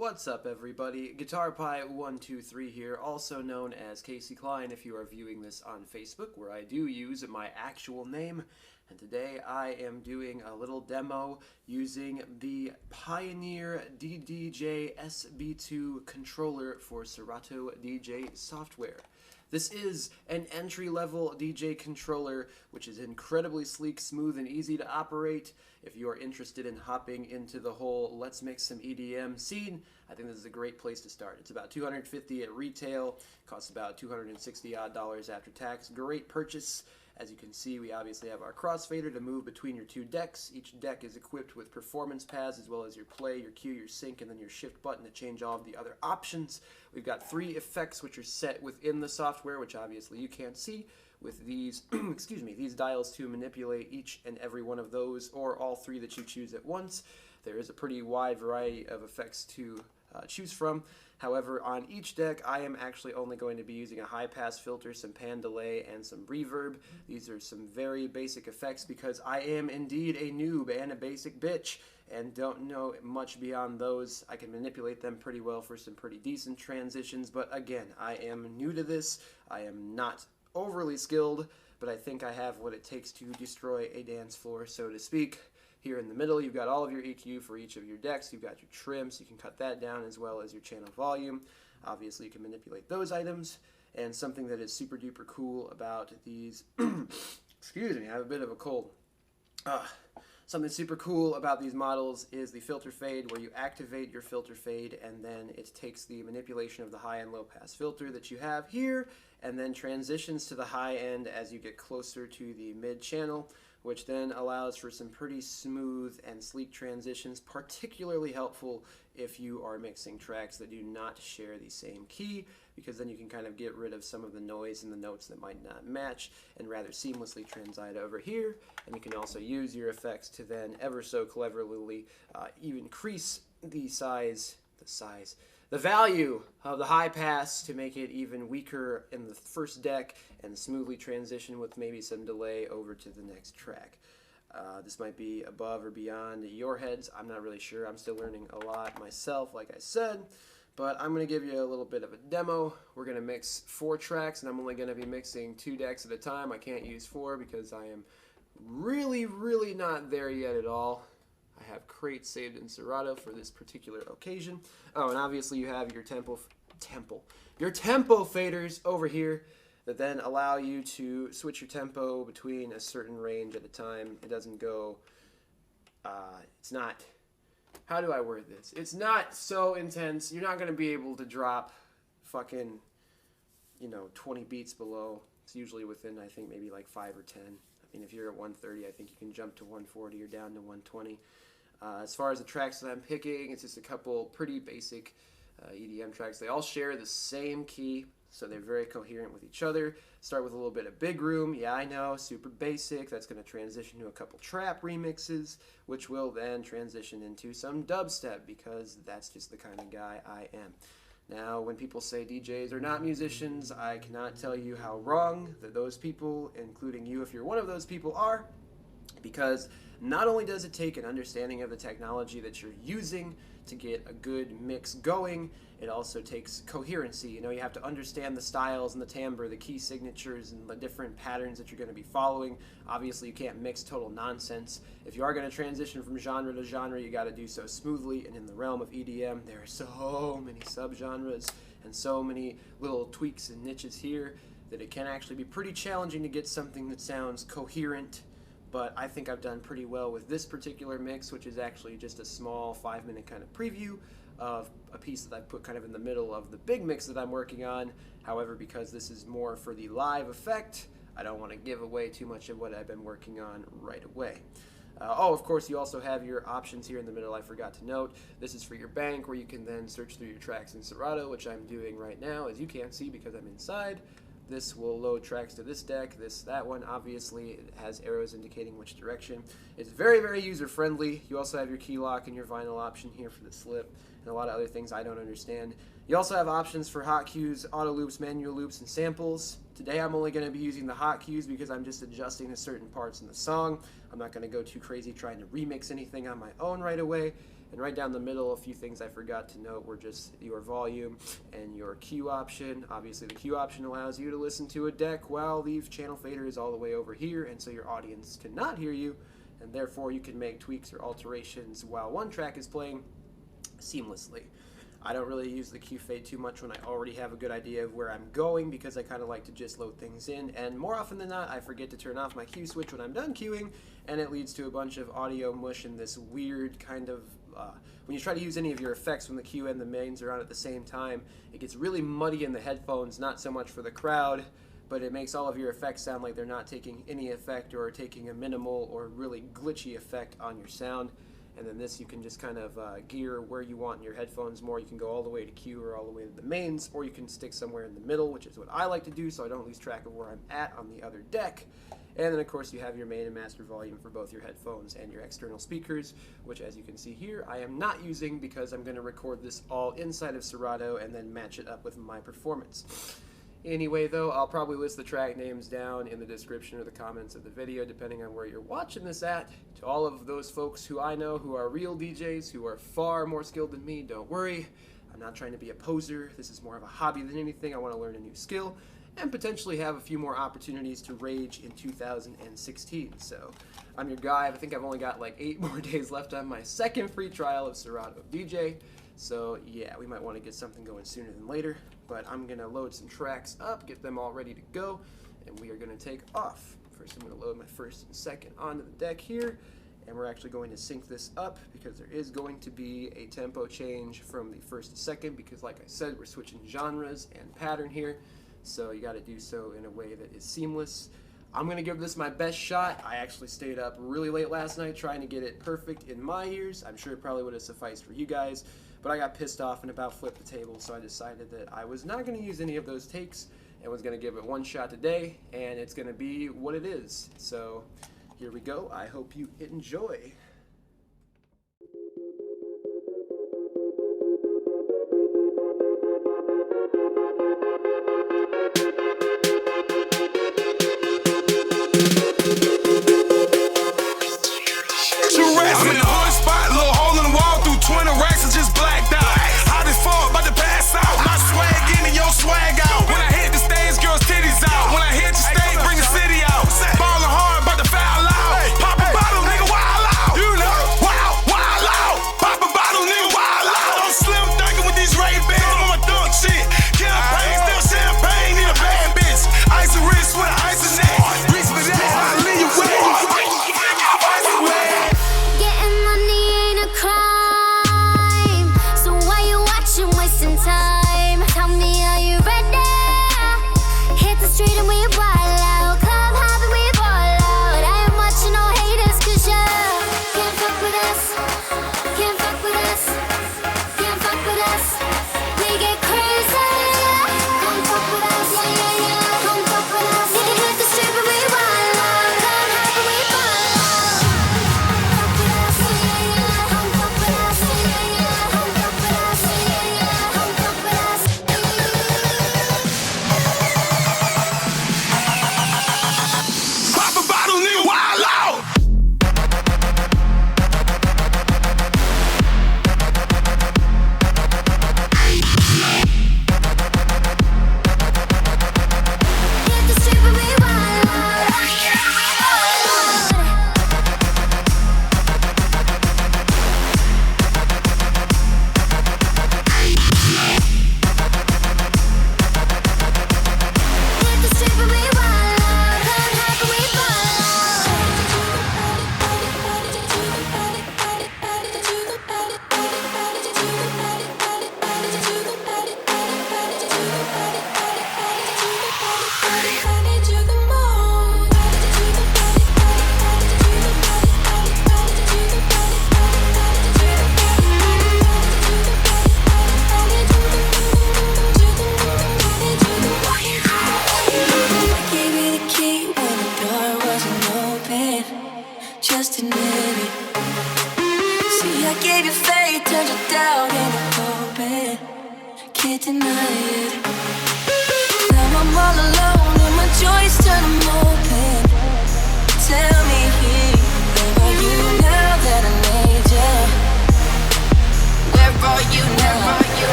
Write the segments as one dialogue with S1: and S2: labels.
S1: What's up, everybody? Guitar Pie 123 here, also known as Casey Klein if you are viewing this on Facebook, where I do use my actual name. And today I am doing a little demo using the Pioneer DDJ-SB controller for Serato DJ software. This is an entry-level DJ controller, which is incredibly sleek, smooth, and easy to operate. If you are interested in hopping into the whole let's mix some EDM scene, I think this is a great place to start. It's about $250 at retail, costs about $260 odd after tax. Great purchase. As you can see, we obviously have our crossfader to move between your two decks. Each deck is equipped with performance pads as well as your play, your cue, your sync, and then your shift button to change all of the other options. We've got 3 effects which are set within the software, which obviously you can't see, with these these dials to manipulate each and every one of those, or all 3 that you choose at once. There is a pretty wide variety of effects to choose from. However, on each deck, I am actually only going to be using a high-pass filter, some pan delay, and some reverb. These are some very basic effects because I am indeed a noob and a basic bitch and don't know much beyond those. I can manipulate them pretty well for some pretty decent transitions, but again, I am new to this. I am not overly skilled, but I think I have what it takes to destroy a dance floor, so to speak. Here in the middle, you've got all of your EQ for each of your decks. You've got your trim, so you can cut that down, as well as your channel volume. Obviously, you can manipulate those items. And something that is super duper cool about these, excuse me, I have a bit of a cold. Something super cool about these models is the filter fade, where you activate your filter fade, and then it takes the manipulation of the high and low pass filter that you have here, and then transitions to the high end as you get closer to the mid channel, which then allows for some pretty smooth and sleek transitions, particularly helpful if you are mixing tracks that do not share the same key, because then you can kind of get rid of some of the noise in the notes that might not match and rather seamlessly transite over here. And you can also use your effects to then ever so cleverly increase the value of the high pass to make it even weaker in the first deck and smoothly transition with maybe some delay over to the next track. This might be above or beyond your heads. I'm not really sure. I'm still learning a lot myself, like I said. But I'm going to give you a little bit of a demo. We're going to mix 4 tracks, and I'm only going to be mixing 2 decks at a time. I can't use 4 because I am really not there yet at all. I have crates saved in Serato for this particular occasion. Oh, and obviously you have your tempo faders over here that then allow you to switch your tempo between a certain range at a time. It doesn't go, it's not, how do I word this? It's not so intense. You're not going to be able to drop fucking, 20 beats below. It's usually within, I think, maybe like 5 or 10. I mean, if you're at 130, I think you can jump to 140 or down to 120. As far as the tracks that I'm picking, it's just a couple pretty basic EDM tracks. They all share the same key, so they're very coherent with each other. Start with a little bit of Big Room. Yeah, I know, super basic. That's going to transition to a couple trap remixes, which will then transition into some dubstep, because that's just the kind of guy I am. Now, when people say DJs are not musicians, I cannot tell you how wrong that those people, including you if you're one of those people, are, because not only does it take an understanding of the technology that you're using to get a good mix going, it also takes coherency. You have to understand the styles and the timbre, the key signatures, and the different patterns that you're going to be following. Obviously, you can't mix total nonsense. If you are going to transition from genre to genre, you got to do so smoothly. And in the realm of EDM, there are so many subgenres and so many little tweaks and niches here that it can actually be pretty challenging to get something that sounds coherent. But I think I've done pretty well with this particular mix, which is actually just a small 5-minute kind of preview of a piece that I put kind of in the middle of the big mix that I'm working on. However, because this is more for the live effect, I don't want to give away too much of what I've been working on right away. Of course, you also have your options here in the middle. I forgot to note. This is for your bank, where you can then search through your tracks in Serato, which I'm doing right now, as you can't see because I'm inside. This will load tracks to this deck, that one. Obviously, it has arrows indicating which direction. It's very user-friendly. You also have your key lock and your vinyl option here for the slip, and a lot of other things I don't understand. You also have options for hot cues, auto loops, manual loops, and samples. Today I'm only going to be using the hot cues because I'm just adjusting to certain parts in the song. I'm not going to go too crazy trying to remix anything on my own right away. And right down the middle, a few things I forgot to note were just your volume and your Q option. Obviously, the Q option allows you to listen to a deck while the channel fader is all the way over here, and so your audience cannot hear you, and therefore you can make tweaks or alterations while one track is playing seamlessly. I don't really use the Q fade too much when I already have a good idea of where I'm going, because I kind of like to just load things in, and more often than not I forget to turn off my Q switch when I'm done queuing, and it leads to a bunch of audio mush and this weird kind of when you try to use any of your effects when the Q and the mains are on at the same time, it gets really muddy in the headphones, not so much for the crowd, but it makes all of your effects sound like they're not taking any effect or taking a minimal or really glitchy effect on your sound. And then this, you can just kind of gear where you want in your headphones more. You can go all the way to Q or all the way to the mains, or you can stick somewhere in the middle, which is what I like to do so I don't lose track of where I'm at on the other deck. And then of course you have your main and master volume for both your headphones and your external speakers, which as you can see here, I am not using because I'm going to record this all inside of Serato and then match it up with my performance. Anyway though, I'll probably list the track names down in the description or the comments of the video depending on where you're watching this at. To all of those folks who I know who are real DJs, who are far more skilled than me, don't worry. I'm not trying to be a poser. This is more of a hobby than anything. I want to learn a new skill and potentially have a few more opportunities to rage in 2016. So I'm your guy. I think I've only got like 8 more days left on my second free trial of Serato DJ. So yeah, we might want to get something going sooner than later, but I'm going to load some tracks up, get them all ready to go, and we are going to take off. First I'm going to load my first and second onto the deck here, and we're actually going to sync this up because there is going to be a tempo change from the first to second because like I said, we're switching genres and pattern here, so you got to do so in a way that is seamless. I'm going to give this my best shot. I actually stayed up really late last night trying to get it perfect in my ears. I'm sure it probably would have sufficed for you guys, but I got pissed off and about flipped the table, so I decided that I was not going to use any of those takes and was going to give it one shot today, and it's going to be what it is. So here we go. I hope you enjoy.
S2: I'm in the hood spot, little hole in the wall through 20 racks and just blacked out. Hot as fuck, about to pass out. My swag in and your swag out. When I hit the stage, girls' titties out. When I hit the stage, bring the city out. Ballin' hard, about to foul out. Pop a bottle, nigga, wild out. You know, wild out. Pop a bottle, nigga, wild out. I'm slim dunking with these Ray-Bans on my dunk shit. Campaign, still champagne, need a bad bitch. Ice and wrist with an ice and neck. Reach for that, I leave you wet.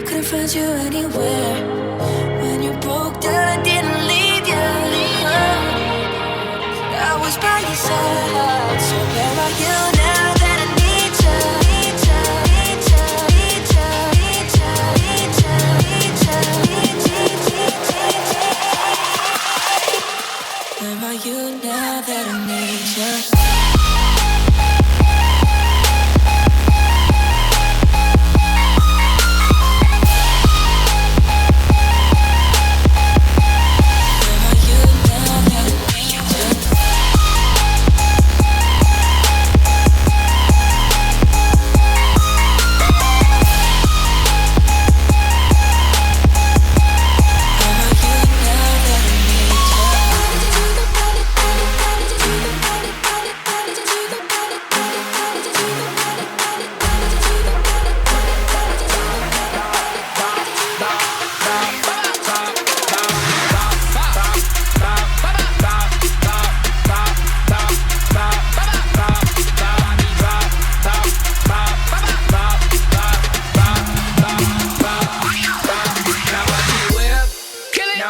S3: Couldn't find you anywhere. When you broke down, I didn't leave you. I was by your side. So where are you now that I need you? Need you, need you, need you, need you, need you, need you, need you, need you. Where are you now that I need you?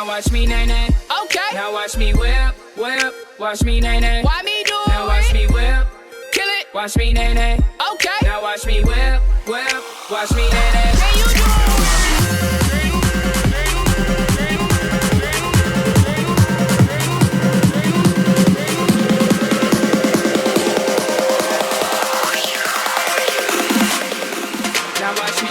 S4: Watch me nay nay. Okay. Now watch me whip, whip. Watch me nay nay. Why me do it? Now watch me whip. Kill it. Watch me nay nay. Okay. Now watch me whip, whip. Watch me nay nay. Can you do it? Now watch me.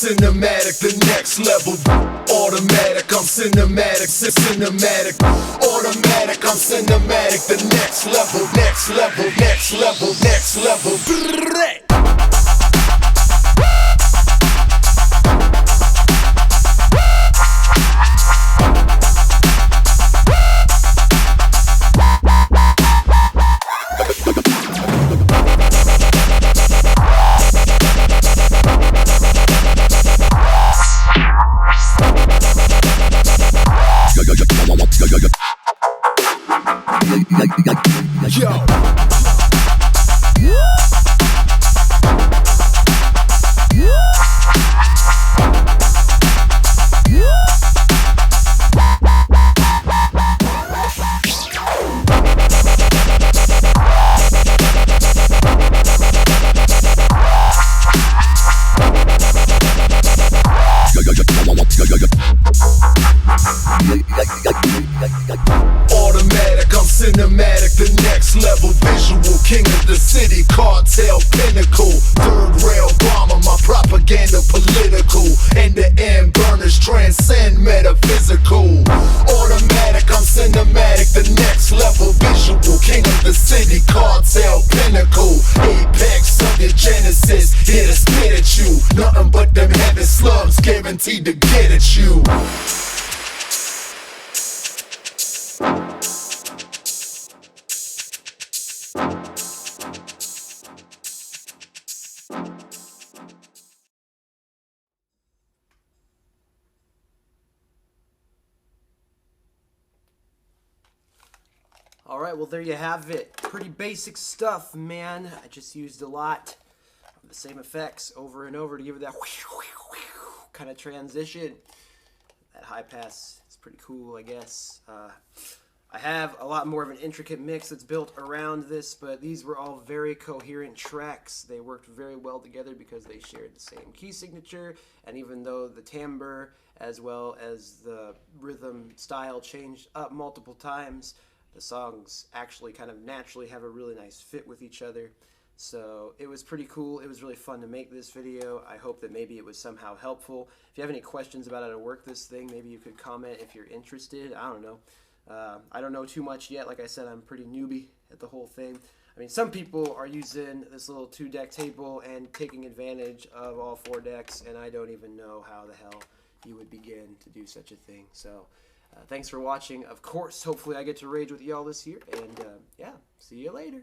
S5: Cinematic, the next level. Automatic, I'm cinematic, cinematic. Automatic, I'm cinematic, the next level, next level, next level, next level. Yo. Automatic, I'm cinematic, the next level. Visual king of the city, cartel pinnacle. Third rail bomber, my propaganda political. End-to-end burners transcend metaphysical. Automatic, I'm cinematic, the next level. Visual king of the city, cartel pinnacle. Apex of the genesis, here to spit at you. Nothing but them heavy slums guaranteed to get at you.
S1: Alright, well there you have it. Pretty basic stuff, man. I just used a lot of the same effects over and over to give it that kind of transition. That high pass is pretty cool, I guess. I have a lot more of an intricate mix that's built around this, but these were all very coherent tracks. They worked very well together because they shared the same key signature, and even though the timbre as well as the rhythm style changed up multiple times, the songs actually kind of naturally have a really nice fit with each other. So it was pretty cool. It was really fun to make this video. I hope that maybe it was somehow helpful. If you have any questions about how to work this thing, maybe you could comment if you're interested. I don't know. I don't know too much yet. Like I said, I'm pretty newbie at the whole thing. I mean, some people are using this little 2-deck table and taking advantage of all 4 decks, and I don't even know how the hell you would begin to do such a thing. So thanks for watching. Of course, hopefully I get to rage with y'all this year, and yeah, see you later.